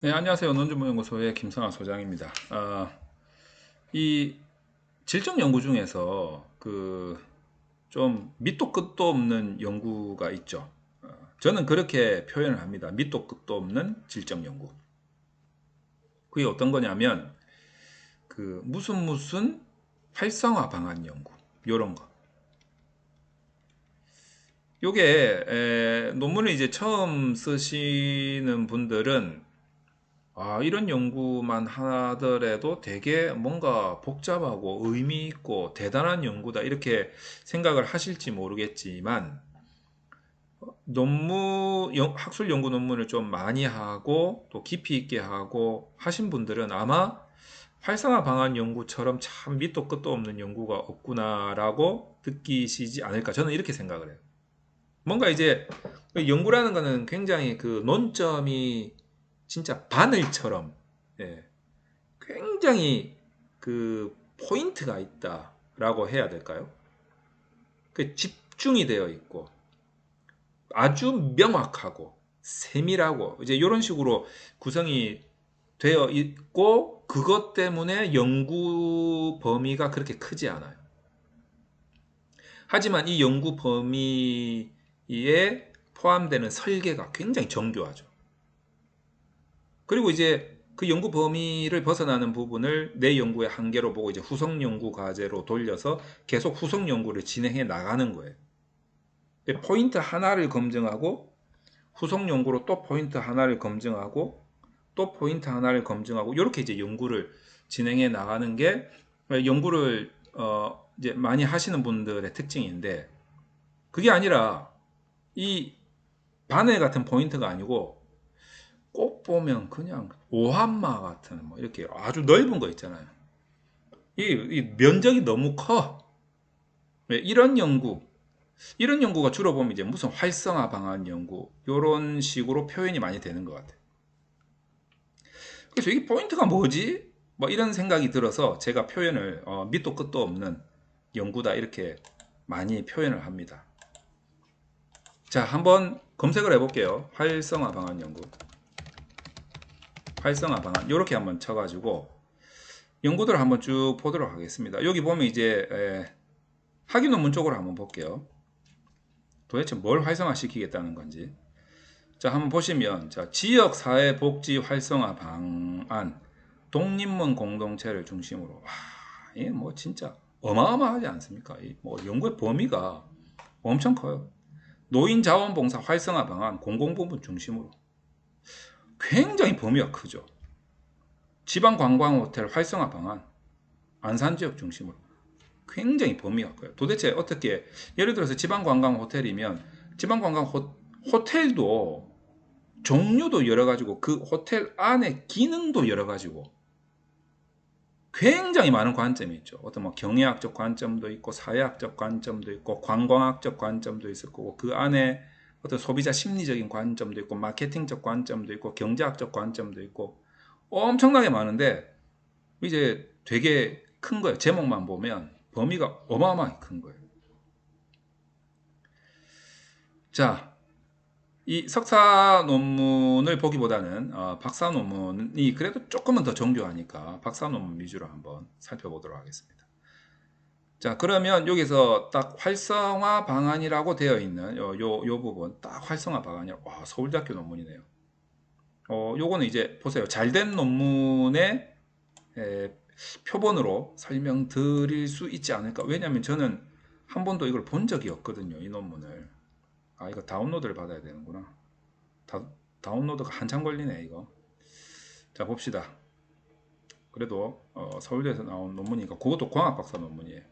네, 안녕하세요. 논주모연구소의 김성학 소장입니다. 이 질적 연구 중에서 좀 밑도 끝도 없는 연구가 있죠. 저는 그렇게 표현을 합니다. 밑도 끝도 없는 질적 연구. 그게 어떤 거냐면 무슨 활성화 방안 연구 요런 거. 요게 논문을 이제 처음 쓰시는 분들은 이런 연구만 하더라도 되게 뭔가 복잡하고 의미 있고 대단한 연구다 이렇게 생각을 하실지 모르겠지만 학술 연구 논문을 좀 많이 하고 또 깊이 있게 하고 하신 분들은 아마 활성화 방안 연구처럼 참 밑도 끝도 없는 연구가 없구나라고 느끼시지 않을까 저는 이렇게 생각을 해요. 뭔가 이제 연구라는 거는 굉장히 논점이 진짜 바늘처럼 예, 굉장히 포인트가 있다라고 해야 될까요? 집중이 되어 있고 아주 명확하고 세밀하고 이제 이런 식으로 구성이 되어 있고 그것 때문에 연구 범위가 그렇게 크지 않아요. 하지만 이 연구 범위에 포함되는 설계가 굉장히 정교하죠. 그리고 이제 그 연구 범위를 벗어나는 부분을 내 연구의 한계로 보고 이제 후속 연구 과제로 돌려서 계속 후속 연구를 진행해 나가는 거예요. 포인트 하나를 검증하고 후속 연구로 또 포인트 하나를 검증하고 또 포인트 하나를 검증하고 이렇게 이제 연구를 진행해 나가는 게 연구를 이제 많이 하시는 분들의 특징인데 그게 아니라 이 바늘 같은 포인트가 아니고 꼭 보면 그냥 오한마 같은 뭐 이렇게 아주 넓은 거 있잖아요. 이 면적이 너무 커. 이런 연구가 주로 보면 이제 무슨 활성화 방안 연구 이런 식으로 표현이 많이 되는 것 같아요. 그래서 이게 포인트가 뭐지? 뭐 이런 생각이 들어서 제가 표현을 밑도 끝도 없는 연구다 이렇게 많이 표현을 합니다. 자, 한번 검색을 해볼게요. 활성화 방안 연구. 활성화 방안 이렇게 한번 쳐가지고 연구들을 한번 쭉 보도록 하겠습니다. 여기 보면 이제 학위 논문 쪽으로 한번 볼게요. 도대체 뭘 활성화시키겠다는 건지. 자, 한번 보시면 자, 지역사회복지 활성화 방안 독립문 공동체를 중심으로 이게 뭐 진짜 어마어마하지 않습니까? 뭐 연구의 범위가 엄청 커요. 노인자원봉사 활성화 방안 공공부문 중심으로 굉장히 범위가 크죠. 지방관광호텔 활성화 방안 안산지역 중심으로 굉장히 범위가 커요. 도대체 어떻게 예를 들어서 지방관광호텔이면 지방관광 호텔도 종류도 여러 가지고 그 호텔 안에 기능도 여러 가지고 굉장히 많은 관점이 있죠. 어떤 뭐 경영학적 관점도 있고 사회학적 관점도 있고 관광학적 관점도 있을 거고 그 안에 어떤 소비자 심리적인 관점도 있고 마케팅적 관점도 있고 경제학적 관점도 있고 엄청나게 많은데 이제 되게 큰 거예요. 제목만 보면 범위가 어마어마하게 큰 거예요. 자, 이 석사 논문을 보기보다는 박사 논문이 그래도 조금은 더 정교하니까 박사 논문 위주로 한번 살펴보도록 하겠습니다. 자, 그러면 여기서 딱 활성화 방안이라고 되어 있는 요 부분 딱 활성화 방안이라 와 서울대학교 논문이네요. 요거는 이제 보세요. 잘된 논문의 표본으로 설명드릴 수 있지 않을까. 왜냐하면 저는 한 번도 이걸 본 적이 없거든요. 이 논문을. 이거 다운로드를 받아야 되는구나. 다운로드가 한참 걸리네 이거. 자, 봅시다. 그래도 서울대에서 나온 논문이니까 그것도 광학박사 논문이에요.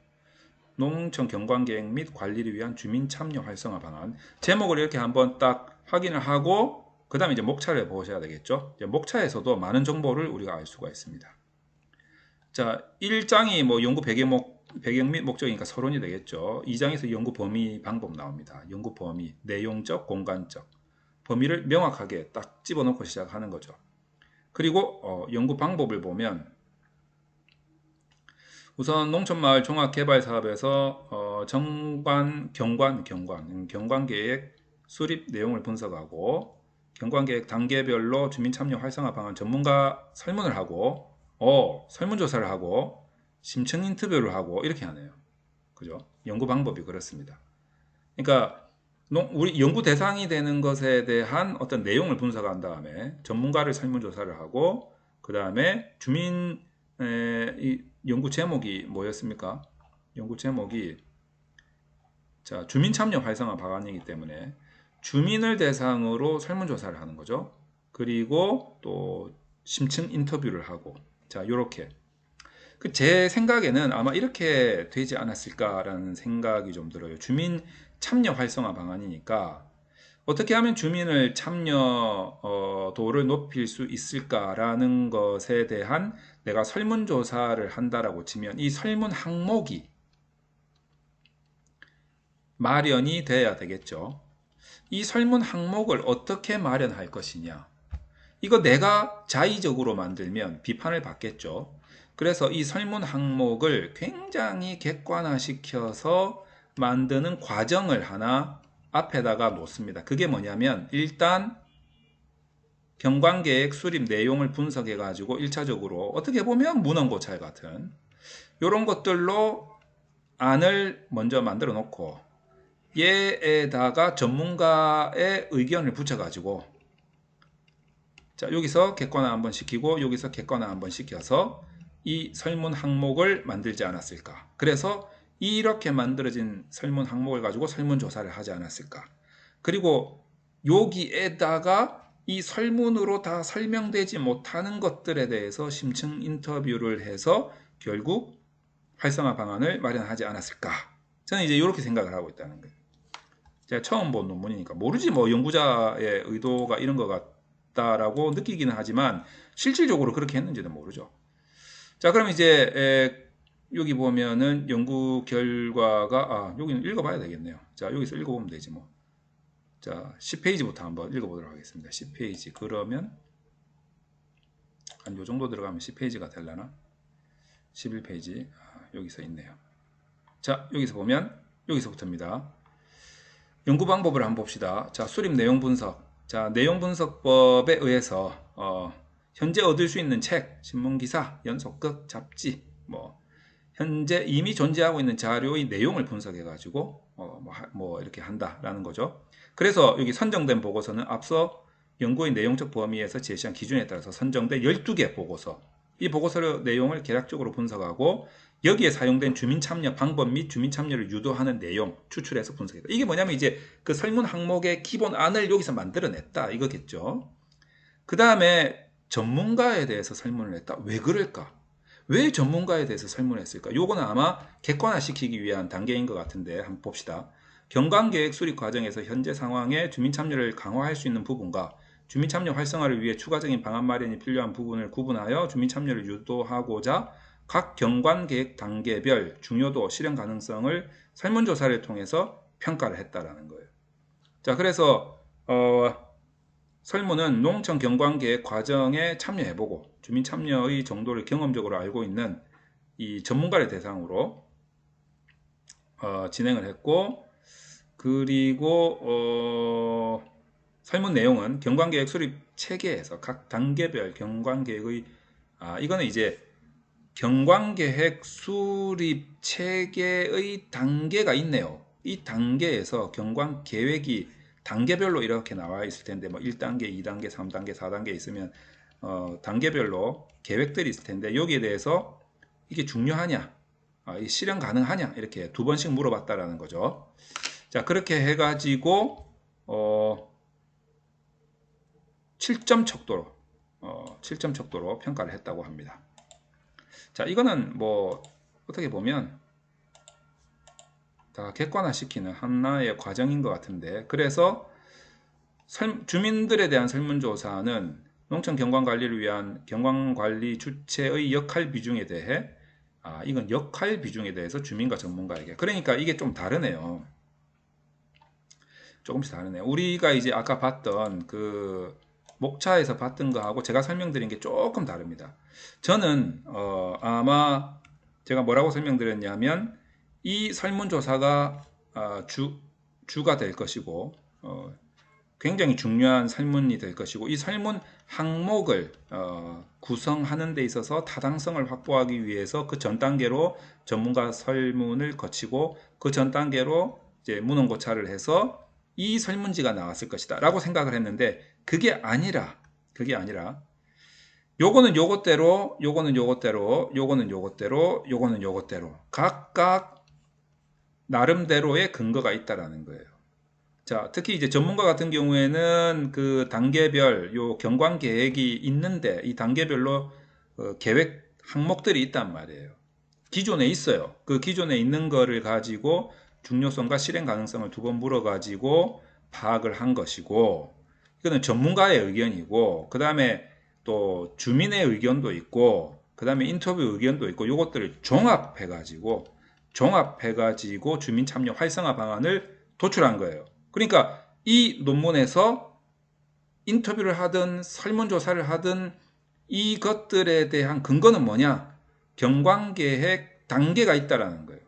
농촌 경관계획 및 관리를 위한 주민 참여 활성화 방안. 제목을 이렇게 한번 딱 확인을 하고 그 다음에 이제 목차를 보셔야 되겠죠. 이제 목차에서도 많은 정보를 우리가 알 수가 있습니다. 자, 1장이 뭐 연구 배경 및 목적이니까 서론이 되겠죠. 2장에서 연구 범위 방법 나옵니다. 연구 범위, 내용적, 공간적. 범위를 명확하게 딱 집어넣고 시작하는 거죠. 그리고 연구 방법을 보면 우선 농촌마을 종합개발사업에서 경관계획 수립 내용을 분석하고 경관계획 단계별로 주민참여 활성화 방안 전문가 설문을 하고 설문조사를 하고 심층 인터뷰를 하고 이렇게 하네요. 그죠? 연구 방법이 그렇습니다. 그러니까 우리 연구 대상이 되는 것에 대한 어떤 내용을 분석한 다음에 전문가를 설문조사를 하고 그 다음에 주민 이 연구 제목이 뭐였습니까? 연구 제목이 자, 주민 참여 활성화 방안이기 때문에 주민을 대상으로 설문조사를 하는 거죠. 그리고 또 심층 인터뷰를 하고 자, 요렇게 제 생각에는 아마 이렇게 되지 않았을까라는 생각이 좀 들어요. 주민 참여 활성화 방안이니까 어떻게 하면 주민을 참여도를 높일 수 있을까라는 것에 대한 내가 설문조사를 한다라고 치면 이 설문 항목이 마련이 돼야 되겠죠. 이 설문 항목을 어떻게 마련할 것이냐. 이거 내가 자의적으로 만들면 비판을 받겠죠. 그래서 이 설문 항목을 굉장히 객관화시켜서 만드는 과정을 하나 앞에다가 놓습니다. 그게 뭐냐면 일단 경관계획 수립 내용을 분석해 가지고 1차적으로 어떻게 보면 문헌고찰 같은 이런 것들로 안을 먼저 만들어 놓고 얘에다가 전문가의 의견을 붙여 가지고 자, 여기서 객관화 한번 시키고 여기서 객관화 한번 시켜서 이 설문 항목을 만들지 않았을까. 그래서 이렇게 만들어진 설문 항목을 가지고 설문조사를 하지 않았을까. 그리고 여기에다가 이 설문으로 다 설명되지 못하는 것들에 대해서 심층 인터뷰를 해서 결국 활성화 방안을 마련하지 않았을까. 저는 이제 이렇게 생각을 하고 있다는 거예요. 제가 처음 본 논문이니까 모르지 뭐 연구자의 의도가 이런 것 같다라고 느끼기는 하지만 실질적으로 그렇게 했는지는 모르죠. 자, 그럼 이제 여기 보면은 연구 결과가 여기는 읽어봐야 되겠네요. 자, 여기서 읽어보면 되지 뭐. 자, 10페이지부터 한번 읽어보도록 하겠습니다. 10페이지. 그러면 한 요 정도 들어가면 10페이지가 되려나? 11페이지. 여기서 있네요. 자, 여기서 보면 여기서부터입니다. 연구 방법을 한번 봅시다. 자, 수립 내용 분석. 자, 내용 분석법에 의해서 현재 얻을 수 있는 책, 신문기사, 연속극, 잡지, 현재 이미 존재하고 있는 자료의 내용을 분석해가지고 이렇게 한다라는 거죠. 그래서 여기 선정된 보고서는 앞서 연구의 내용적 범위에서 제시한 기준에 따라서 선정된 12개 보고서, 이 보고서의 내용을 개략적으로 분석하고 여기에 사용된 주민 참여 방법 및 주민 참여를 유도하는 내용 추출해서 분석했다. 이게 뭐냐면 이제 그 설문 항목의 기본안을 여기서 만들어냈다 이거겠죠. 그 다음에 전문가에 대해서 설문을 했다. 왜 그럴까? 왜 전문가에 대해서 설문했을까? 요거는 아마 객관화시키기 위한 단계인 것 같은데 한번 봅시다. 경관계획 수립 과정에서 현재 상황에 주민 참여를 강화할 수 있는 부분과 주민 참여 활성화를 위해 추가적인 방안 마련이 필요한 부분을 구분하여 주민 참여를 유도하고자 각 경관계획 단계별 중요도, 실현 가능성을 설문조사를 통해서 평가를 했다라는 거예요. 자, 그래서 설문은 농촌 경관계획 과정에 참여해보고 주민 참여의 정도를 경험적으로 알고 있는 이 전문가를 대상으로 진행을 했고, 그리고 설문 내용은 경관계획 수립 체계에서 각 단계별 경관계획의 이거는 이제 경관계획 수립 체계의 단계가 있네요. 이 단계에서 경관계획이 단계별로 이렇게 나와 있을 텐데 1단계, 2단계, 3단계, 4단계 있으면 단계별로 계획들이 있을 텐데 여기에 대해서 이게 중요하냐, 실현 가능하냐 이렇게 두 번씩 물어봤다라는 거죠. 자, 그렇게 해가지고 7점 척도로 평가를 했다고 합니다. 자, 이거는 어떻게 보면 다 객관화시키는 하나의 과정인 것 같은데, 그래서 주민들에 대한 설문조사는 농촌 경관관리를 위한 경관관리 주체의 역할 비중에 대해 이건 역할 비중에 대해서 주민과 전문가에게, 그러니까 이게 좀 다르네요. 조금씩 다르네요. 우리가 이제 아까 봤던 그 목차에서 봤던 거하고 제가 설명드린 게 조금 다릅니다. 저는 아마 제가 뭐라고 설명드렸냐면 이 설문조사가 주가 될 것이고 굉장히 중요한 설문이 될 것이고 이 설문 항목을 구성하는 데 있어서 타당성을 확보하기 위해서 그 전 단계로 전문가 설문을 거치고 그 전 단계로 이제 문헌고찰을 해서 이 설문지가 나왔을 것이다 라고 생각을 했는데 그게 아니라 요거는 요것대로 요거는 요것대로 요거는 요것대로 요거는 요것대로 각각 나름대로의 근거가 있다라는 거예요. 자, 특히 이제 전문가 같은 경우에는 그 단계별 요 경관 계획이 있는데 이 단계별로 계획 항목들이 있단 말이에요. 기존에 있어요. 그 기존에 있는 거를 가지고 중요성과 실행 가능성을 두 번 물어 가지고 파악을 한 것이고 이거는 전문가의 의견이고 그 다음에 또 주민의 의견도 있고 그 다음에 인터뷰 의견도 있고 요것들을 종합해 가지고 주민 참여 활성화 방안을 도출한 거예요. 그러니까 이 논문에서 인터뷰를 하든 설문조사를 하든 이것들에 대한 근거는 뭐냐? 경관계획 단계가 있다라는 거예요.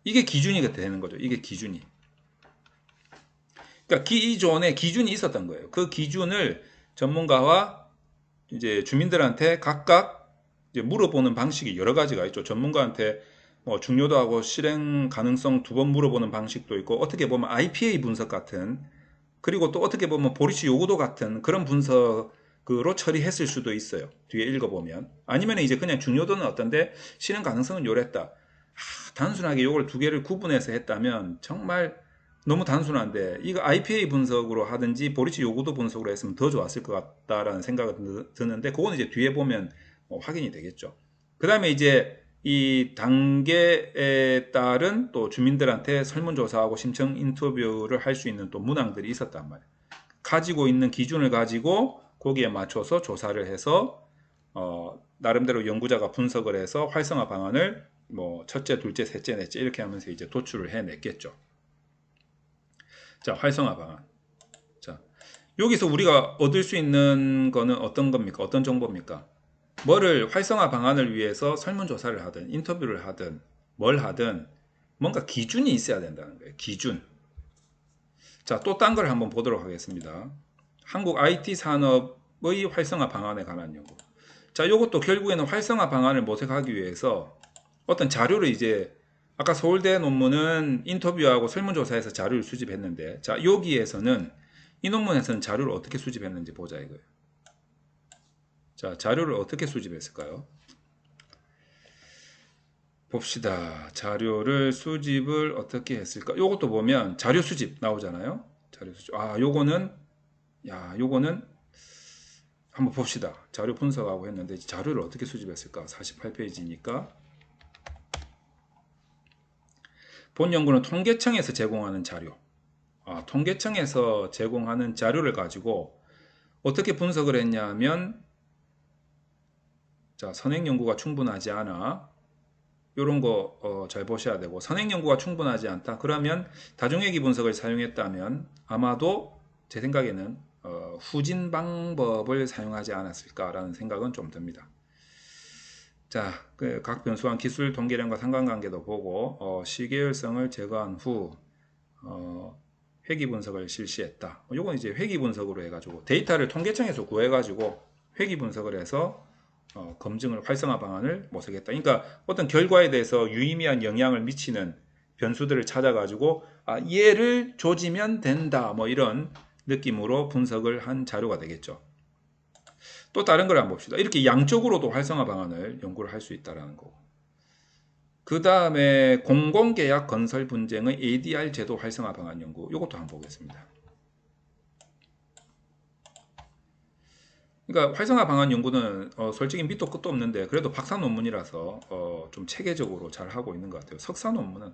이게 기준이 되는 거죠. 이게 기준이. 그러니까 기존에 기준이 있었던 거예요. 그 기준을 전문가와 이제 주민들한테 각각 이제 물어보는 방식이 여러 가지가 있죠. 전문가한테 뭐 중요도하고 실행 가능성 두 번 물어보는 방식도 있고 어떻게 보면 IPA 분석 같은 그리고 또 어떻게 보면 보리치 요구도 같은 그런 분석으로 처리했을 수도 있어요. 뒤에 읽어보면 아니면 이제 그냥 중요도는 어떤데 실행 가능성은 요랬다. 단순하게 요걸 두 개를 구분해서 했다면 정말 너무 단순한데 이거 IPA 분석으로 하든지 보리치 요구도 분석으로 했으면 더 좋았을 것 같다라는 생각이 드는데 그거는 이제 뒤에 보면 확인이 되겠죠. 그 다음에 이제 이 단계에 따른 또 주민들한테 설문조사하고 심층 인터뷰를 할 수 있는 또 문항들이 있었단 말이에요. 가지고 있는 기준을 가지고 거기에 맞춰서 조사를 해서 나름대로 연구자가 분석을 해서 활성화 방안을 뭐 첫째, 둘째, 셋째, 넷째 이렇게 하면서 이제 도출을 해냈겠죠. 자, 활성화 방안. 자, 여기서 우리가 얻을 수 있는 거는 어떤 겁니까? 어떤 정보입니까? 뭐를 활성화 방안을 위해서 설문조사를 하든 인터뷰를 하든 뭘 하든 뭔가 기준이 있어야 된다는 거예요. 기준. 자, 또 딴 걸 한번 보도록 하겠습니다. 한국 IT 산업의 활성화 방안에 관한 연구. 자, 이것도 결국에는 활성화 방안을 모색하기 위해서 어떤 자료를 이제 아까 서울대 논문은 인터뷰하고 설문조사에서 자료를 수집했는데 자, 여기에서는 이 논문에서는 자료를 어떻게 수집했는지 보자 이거예요. 자, 자료를 어떻게 수집했을까요? 봅시다. 자료를 수집을 어떻게 했을까? 요것도 보면 자료 수집 나오잖아요. 자료 수집. 요거는 한번 봅시다. 자료 분석하고 했는데 자료를 어떻게 수집했을까? 48페이지니까. 본 연구는 통계청에서 제공하는 자료. 통계청에서 제공하는 자료를 가지고 어떻게 분석을 했냐면 자, 선행 연구가 충분하지 않아. 이런 거 잘 보셔야 되고 선행 연구가 충분하지 않다. 그러면 다중회귀 분석을 사용했다면 아마도 제 생각에는 후진 방법을 사용하지 않았을까라는 생각은 좀 듭니다. 자, 각 변수와 기술 동계량과 상관관계도 보고 시계열성을 제거한 후 회귀 분석을 실시했다. 이건 이제 회귀 분석으로 해가지고 데이터를 통계청에서 구해가지고 회귀 분석을 해서 검증을 활성화 방안을 모색했다. 그러니까 어떤 결과에 대해서 유의미한 영향을 미치는 변수들을 찾아가지고 얘를 조지면 된다. 뭐 이런 느낌으로 분석을 한 자료가 되겠죠. 또 다른 걸 한번 봅시다. 이렇게 양쪽으로도 활성화 방안을 연구를 할 수 있다는 거고. 그 다음에 공공계약 건설 분쟁의 ADR 제도 활성화 방안 연구. 이것도 한번 보겠습니다. 그러니까 활성화 방안 연구는 솔직히 밑도 끝도 없는데 그래도 박사 논문이라서 좀 체계적으로 잘 하고 있는 것 같아요. 석사 논문은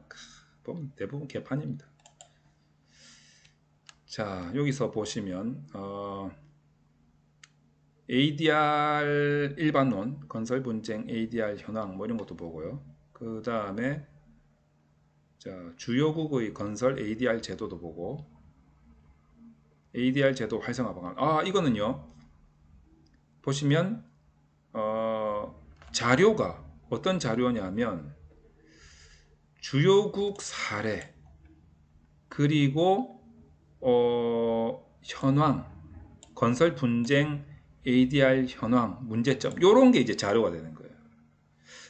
보면 대부분 개판입니다. 자, 여기서 보시면 ADR 일반론, 건설 분쟁 ADR 현황 뭐 이런 것도 보고요. 그 다음에 주요국의 건설 ADR 제도도 보고 ADR 제도 활성화 방안. 이거는요. 보시면 자료가 어떤 자료냐면 주요국 사례 그리고 현황, 건설 분쟁 ADR 현황, 문제점, 요런 게 이제 자료가 되는 거예요.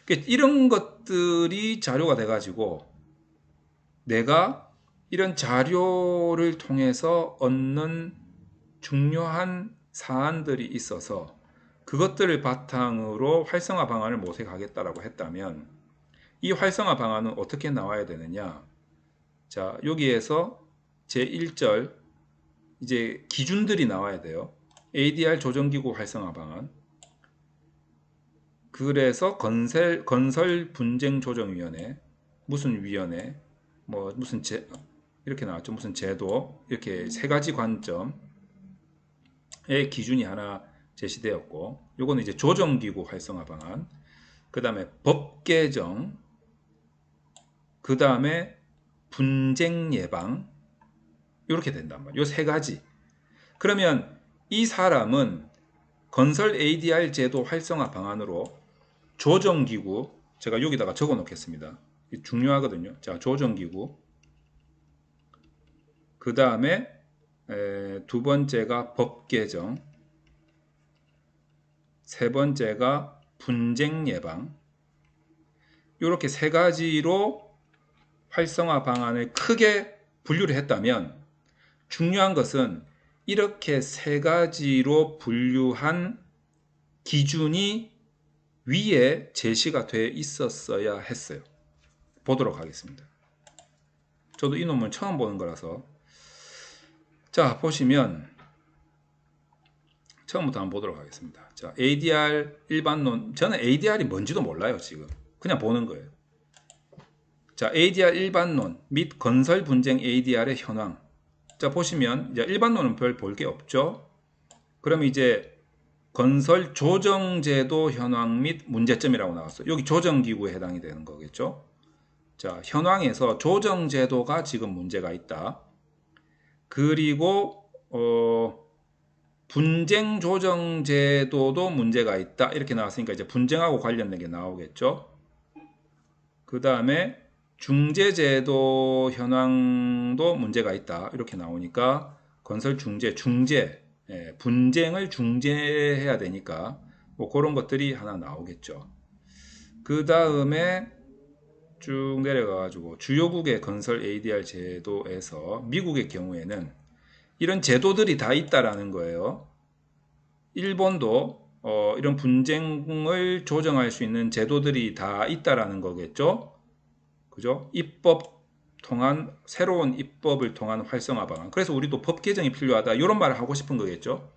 그러니까 이런 것들이 자료가 돼가지고 내가 이런 자료를 통해서 얻는 중요한 사안들이 있어서 그것들을 바탕으로 활성화 방안을 모색하겠다라고 했다면 이 활성화 방안은 어떻게 나와야 되느냐? 자, 여기에서 제1절 이제 기준들이 나와야 돼요. ADR 조정기구 활성화 방안. 그래서 건설 분쟁 조정위원회, 무슨 위원회, 뭐 무슨 이렇게 나왔죠. 무슨 제도, 이렇게 세 가지 관점의 기준이 하나 제시되었고, 요거는 이제 조정기구 활성화 방안, 그 다음에 법 개정, 그 다음에 분쟁 예방, 이렇게 된단 말이에요. 요 세 가지. 그러면 이 사람은 건설 ADR 제도 활성화 방안으로 조정기구, 제가 여기다가 적어 놓겠습니다. 중요하거든요. 자, 조정기구. 그 다음에 두 번째가 법 개정, 세 번째가 분쟁 예방. 이렇게 세 가지로 활성화 방안을 크게 분류를 했다면 중요한 것은 이렇게 세 가지로 분류한 기준이 위에 제시가 되어 있었어야 했어요. 보도록 하겠습니다. 저도 이 논문 처음 보는 거라서. 자, 보시면 처음부터 한번 보도록 하겠습니다. 자, ADR 일반론. 저는 ADR이 뭔지도 몰라요, 지금. 그냥 보는 거예요. 자, ADR 일반론 및 건설 분쟁 ADR의 현황. 자, 보시면 이제 일반론은 별 볼 게 없죠. 그럼 이제 건설 조정제도 현황 및 문제점이라고 나왔어요. 여기 조정기구에 해당이 되는 거겠죠. 자, 현황에서 조정제도가 지금 문제가 있다. 그리고 분쟁 조정제도도 문제가 있다. 이렇게 나왔으니까 이제 분쟁하고 관련된 게 나오겠죠. 그 다음에 중재제도 현황도 문제가 있다. 이렇게 나오니까 건설 중재, 분쟁을 중재해야 되니까 뭐 그런 것들이 하나 나오겠죠. 그 다음에 쭉 내려가가지고 주요국의 건설 ADR 제도에서 미국의 경우에는 이런 제도들이 다 있다라는 거예요. 일본도 이런 분쟁을 조정할 수 있는 제도들이 다 있다라는 거겠죠. 그죠? 새로운 입법을 통한 활성화 방안. 그래서 우리도 법 개정이 필요하다. 이런 말을 하고 싶은 거겠죠.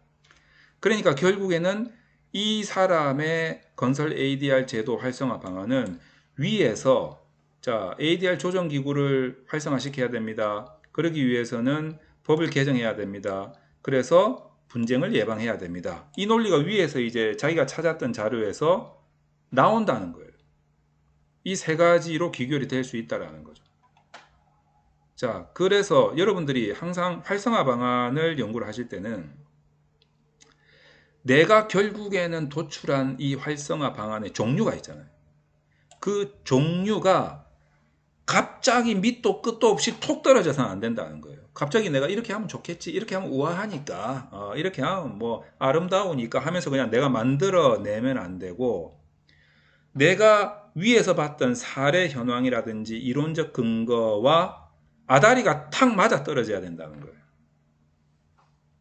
그러니까 결국에는 이 사람의 건설 ADR 제도 활성화 방안은 위에서 자, ADR 조정기구를 활성화시켜야 됩니다. 그러기 위해서는 법을 개정해야 됩니다. 그래서 분쟁을 예방해야 됩니다. 이 논리가 위에서 이제 자기가 찾았던 자료에서 나온다는 거예요. 이 세 가지로 귀결이 될 수 있다는 거죠. 자, 그래서 여러분들이 항상 활성화 방안을 연구를 하실 때는 내가 결국에는 도출한 이 활성화 방안의 종류가 있잖아요. 그 종류가 갑자기 밑도 끝도 없이 톡 떨어져서는 안 된다는 거예요. 갑자기 내가 이렇게 하면 좋겠지, 이렇게 하면 우아하니까, 이렇게 하면 뭐 아름다우니까 하면서 그냥 내가 만들어내면 안 되고, 내가 위에서 봤던 사례 현황이라든지 이론적 근거와 아다리가 탁 맞아 떨어져야 된다는 거예요.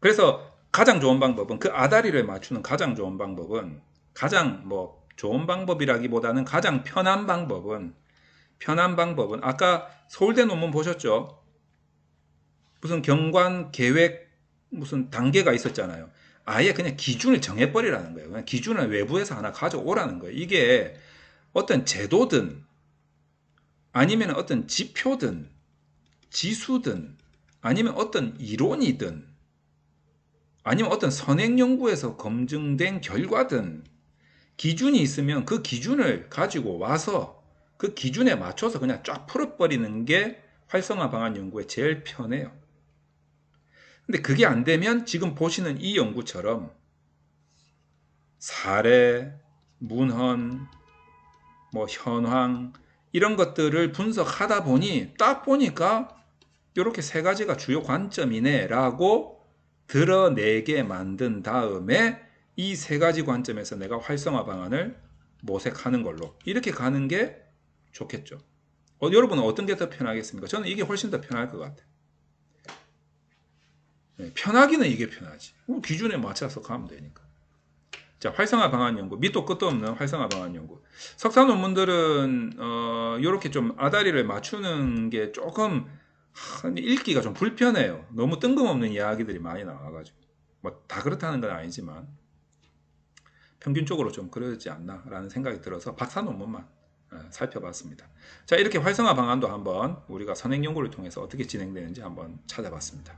그래서 가장 좋은 방법은 그 아다리를 맞추는 가장 좋은 방법은 가장 뭐 좋은 방법이라기보다는 가장 편한 방법은 아까 서울대 논문 보셨죠? 무슨 경관 계획 무슨 단계가 있었잖아요. 아예 그냥 기준을 정해버리라는 거예요. 그냥 기준을 외부에서 하나 가져오라는 거예요. 이게 어떤 제도든 아니면 어떤 지표든 지수든 아니면 어떤 이론이든 아니면 어떤 선행 연구에서 검증된 결과든 기준이 있으면 그 기준을 가지고 와서 그 기준에 맞춰서 그냥 쫙 풀어버리는 게 활성화 방안 연구에 제일 편해요. 근데 그게 안 되면 지금 보시는 이 연구처럼 사례, 문헌, 뭐 현황 이런 것들을 분석하다 보니 딱 보니까 이렇게 세 가지가 주요 관점이네 라고 드러내게 만든 다음에 이 세 가지 관점에서 내가 활성화 방안을 모색하는 걸로 이렇게 가는 게 좋겠죠. 여러분은 어떤 게 더 편하겠습니까? 저는 이게 훨씬 더 편할 것 같아요. 네, 편하기는 이게 편하지. 기준에 맞춰서 가면 되니까. 자, 활성화 방안 연구, 밑도 끝도 없는 활성화 방안 연구. 석사 논문들은 이렇게 좀 아다리를 맞추는 게 조금 읽기가 좀 불편해요. 너무 뜬금없는 이야기들이 많이 나와가지고 뭐 다 그렇다는 건 아니지만 평균적으로 좀 그러지 않나라는 생각이 들어서 박사 논문만 살펴봤습니다. 자, 이렇게 활성화 방안도 한번 우리가 선행 연구를 통해서 어떻게 진행되는지 한번 찾아봤습니다.